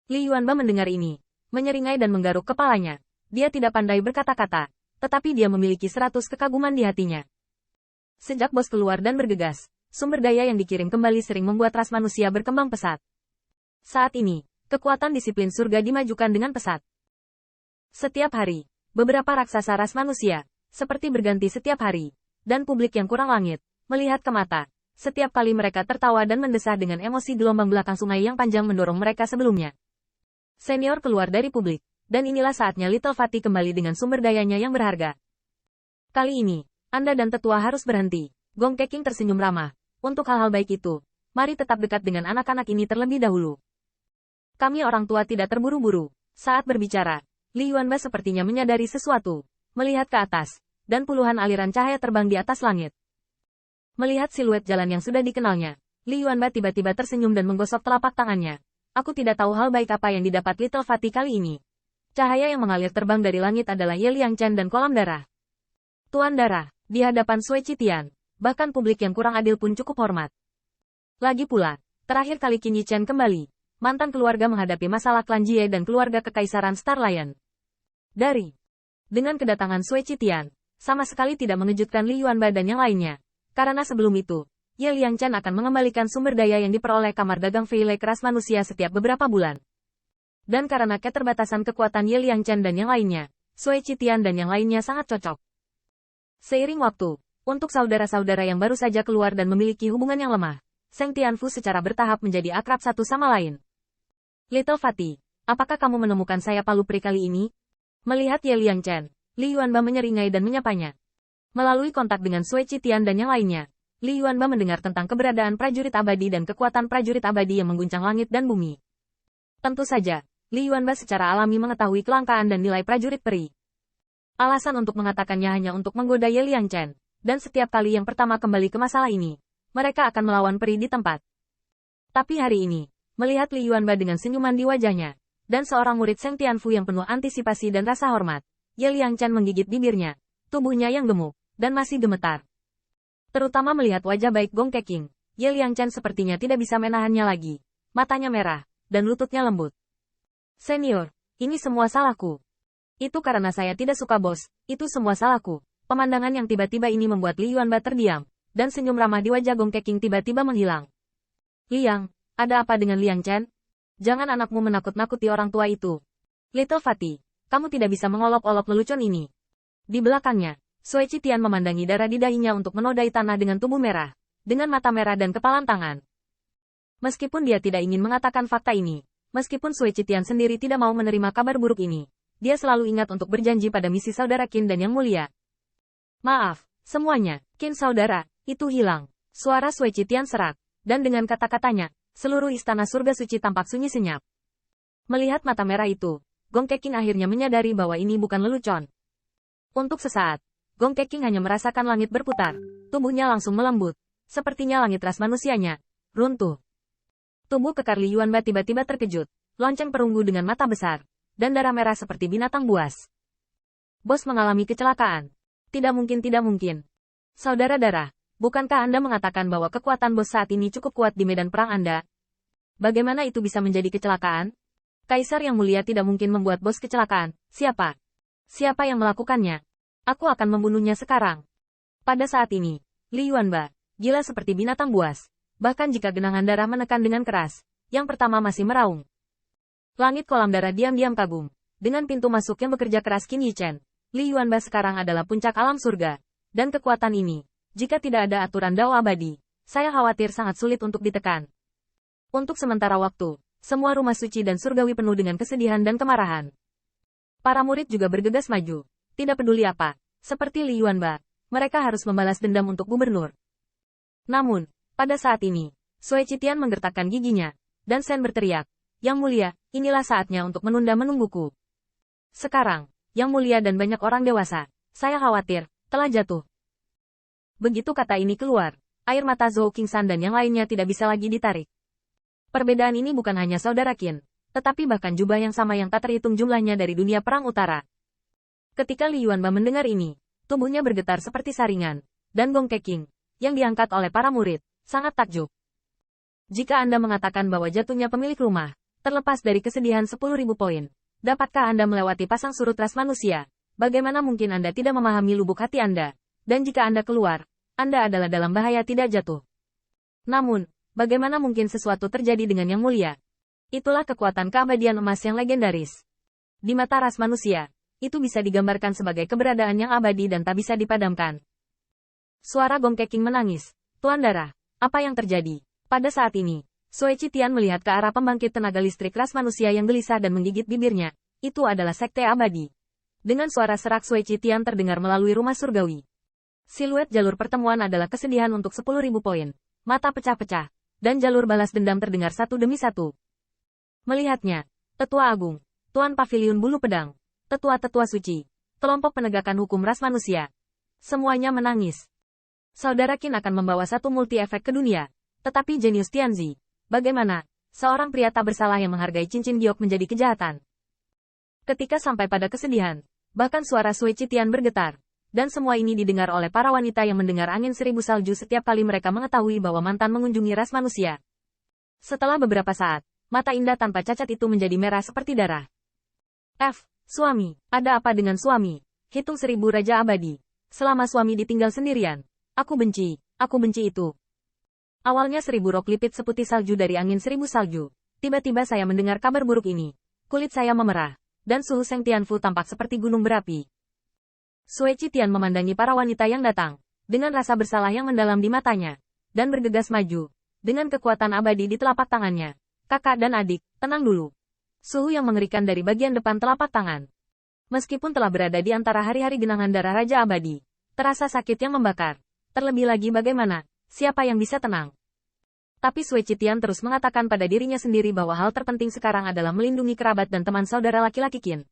Li Yuanba mendengar ini, menyeringai dan menggaruk kepalanya. Dia tidak pandai berkata-kata, tetapi dia memiliki 100 kekaguman di hatinya. Sejak bos keluar dan bergegas, sumber daya yang dikirim kembali sering membuat ras manusia berkembang pesat. Saat ini, kekuatan disiplin surga dimajukan dengan pesat. Setiap hari, beberapa raksasa ras manusia, seperti berganti setiap hari, dan publik yang kurang langit, melihat ke mata. Setiap kali mereka tertawa dan mendesah dengan emosi gelombang belakang sungai yang panjang mendorong mereka sebelumnya. Senior keluar dari publik, dan inilah saatnya Little Fatty kembali dengan sumber dayanya yang berharga. Kali ini, Anda dan tetua harus berhenti. Gong Keking tersenyum ramah. Untuk hal-hal baik itu, mari tetap dekat dengan anak-anak ini terlebih dahulu. Kami orang tua tidak terburu-buru. Saat berbicara, Li Yuanba sepertinya menyadari sesuatu, melihat ke atas, dan puluhan aliran cahaya terbang di atas langit. Melihat siluet jalan yang sudah dikenalnya, Li Yuanba tiba-tiba tersenyum dan menggosok telapak tangannya. Aku tidak tahu hal baik apa yang didapat Little Fatty kali ini. Cahaya yang mengalir terbang dari langit adalah Ye Liangchen dan kolam darah. Tuan darah, di hadapan Sui Qitian, bahkan publik yang kurang adil pun cukup hormat. Lagi pula, terakhir kali Qin Yichen kembali, mantan keluarga menghadapi masalah klan Jie dan keluarga kekaisaran Star Lion. Dengan kedatangan Sui Qitian, sama sekali tidak mengejutkan Li Yuanba dan yang lainnya, karena sebelum itu, Ye Liangchen akan mengembalikan sumber daya yang diperoleh kamar dagang Fei Lei keras manusia setiap beberapa bulan. Dan karena keterbatasan kekuatan Ye Liangchen dan yang lainnya, Sui Qitian dan yang lainnya sangat cocok. Seiring waktu, untuk saudara-saudara yang baru saja keluar dan memiliki hubungan yang lemah, Seng Tianfu secara bertahap menjadi akrab satu sama lain. Little Fatty, apakah kamu menemukan saya palupri kali ini? Melihat Ye Liangchen, Li Yuanba menyeringai dan menyapanya. Melalui kontak dengan Sui Qitian dan yang lainnya, Li Yuanba mendengar tentang keberadaan prajurit abadi dan kekuatan prajurit abadi yang mengguncang langit dan bumi. Tentu saja, Li Yuanba secara alami mengetahui kelangkaan dan nilai prajurit peri. Alasan untuk mengatakannya hanya untuk menggoda Ye Liangchen, dan setiap kali yang pertama kembali ke masalah ini, mereka akan melawan peri di tempat. Tapi hari ini, melihat Li Yuanba dengan senyuman di wajahnya, dan seorang murid Seng Tianfu yang penuh antisipasi dan rasa hormat, Ye Liangchen menggigit bibirnya, tubuhnya yang gemuk, dan masih gemetar. Terutama melihat wajah baik Gong Keking, Ye Liangchen sepertinya tidak bisa menahannya lagi. Matanya merah, dan lututnya lembut. Senior, ini semua salahku. Itu karena saya tidak suka bos, itu semua salahku. Pemandangan yang tiba-tiba ini membuat Li Yuanba terdiam, dan senyum ramah di wajah Gong Keking tiba-tiba menghilang. Liang, ada apa dengan Liangchen? Jangan anakmu menakut-nakuti orang tua itu. Little Fatty, kamu tidak bisa mengolok-olok lelucon ini. Di belakangnya, Sui Qitian memandangi darah di dahinya untuk menodai tanah dengan tubuh merah, dengan mata merah dan kepalan tangan. Meskipun dia tidak ingin mengatakan fakta ini, meskipun Sui Qitian sendiri tidak mau menerima kabar buruk ini, dia selalu ingat untuk berjanji pada misi saudara Qin dan yang mulia. Maaf, semuanya, Qin saudara, itu hilang. Suara Sui Qitian serak, dan dengan kata-katanya, seluruh istana surga suci tampak sunyi senyap. Melihat mata merah itu, Gong Keking akhirnya menyadari bahwa ini bukan lelucon. Untuk sesaat, Gong Keking hanya merasakan langit berputar, tubuhnya langsung melembut, sepertinya langit ras manusianya runtuh. Tubuh kekar Li Yuanba tiba-tiba terkejut, lonceng perunggu dengan mata besar, dan darah merah seperti binatang buas. Bos mengalami kecelakaan. Tidak mungkin, tidak mungkin. Saudara darah, bukankah Anda mengatakan bahwa kekuatan bos saat ini cukup kuat di medan perang Anda? Bagaimana itu bisa menjadi kecelakaan? Kaisar yang mulia tidak mungkin membuat bos kecelakaan. Siapa? Siapa yang melakukannya? Aku akan membunuhnya sekarang. Pada saat ini, Li Yuanba, gila seperti binatang buas. Bahkan jika genangan darah menekan dengan keras, yang pertama masih meraung. Langit kolam darah diam-diam kagum. Dengan pintu masuk yang bekerja keras Qin Yichen, Li Yuanba sekarang adalah puncak alam surga. Dan kekuatan ini, jika tidak ada aturan Dao abadi, saya khawatir sangat sulit untuk ditekan. Untuk sementara waktu, semua rumah suci dan surgawi penuh dengan kesedihan dan kemarahan. Para murid juga bergegas maju. Tidak peduli apa, seperti Li Yuanba, mereka harus membalas dendam untuk gubernur. Namun, pada saat ini, Sui Qitian menggertakkan giginya, dan Sen berteriak, Yang mulia, inilah saatnya untuk menunda-menungguku. Sekarang, Yang mulia dan banyak orang dewasa, saya khawatir, telah jatuh. Begitu kata ini keluar, air mata Zhou Qingsan dan yang lainnya tidak bisa lagi ditarik. Perbedaan ini bukan hanya saudara Qin, tetapi bahkan jubah yang sama yang tak terhitung jumlahnya dari dunia perang utara. Ketika Li Yuanba mendengar ini, tubuhnya bergetar seperti saringan, dan Gong Keking, yang diangkat oleh para murid, sangat takjub. Jika Anda mengatakan bahwa jatuhnya pemilik rumah, Terlepas dari kesedihan 10.000 poin, dapatkah Anda melewati pasang surut ras manusia? Bagaimana mungkin Anda tidak memahami lubuk hati Anda? Dan jika Anda keluar, Anda adalah dalam bahaya tidak jatuh. Namun, bagaimana mungkin sesuatu terjadi dengan yang mulia? Itulah kekuatan keabadian emas yang legendaris. Di mata ras manusia, itu bisa digambarkan sebagai keberadaan yang abadi dan tak bisa dipadamkan. Suara Gong Keqing menangis. Tuan Darah, apa yang terjadi? Pada saat ini, Sui Qitian melihat ke arah pembangkit tenaga listrik ras manusia yang gelisah dan menggigit bibirnya. Itu adalah sekte abadi. Dengan suara serak Sui Qitian terdengar melalui rumah surgawi. Siluet jalur pertemuan adalah kesedihan untuk 10.000 poin. Mata pecah-pecah, dan jalur balas dendam terdengar satu demi satu. Melihatnya, Tetua Agung, Tuan Paviliun Bulu Pedang, Tetua-tetua suci, kelompok penegakan hukum ras manusia. Semuanya menangis. Saudara Qin akan membawa satu multi-efek ke dunia. Tetapi jenius Tianzi, bagaimana? Seorang pria tak bersalah yang menghargai cincin giok menjadi kejahatan. Ketika sampai pada kesedihan, bahkan suara Sui Qitian bergetar. Dan semua ini didengar oleh para wanita yang mendengar angin 1000 salju setiap kali mereka mengetahui bahwa mantan mengunjungi ras manusia. Setelah beberapa saat, mata indah tanpa cacat itu menjadi merah seperti darah. Suami, ada apa dengan suami? Hitung 1000 raja abadi. Selama suami ditinggal sendirian. Aku benci itu. Awalnya 1000 rok lipit seputih salju dari angin 1000 salju. Tiba-tiba saya mendengar kabar buruk ini. Kulit saya memerah, dan suhu Seng Tianfu tampak seperti gunung berapi. Sui Qitian memandangi para wanita yang datang, dengan rasa bersalah yang mendalam di matanya, dan bergegas maju, dengan kekuatan abadi di telapak tangannya. Kakak dan adik, tenang dulu. Suhu yang mengerikan dari bagian depan telapak tangan. Meskipun telah berada di antara hari-hari genangan darah Raja Abadi, terasa sakit yang membakar. Terlebih lagi bagaimana, siapa yang bisa tenang? Tapi Sui Qitian terus mengatakan pada dirinya sendiri bahwa hal terpenting sekarang adalah melindungi kerabat dan teman saudara laki-laki Qin.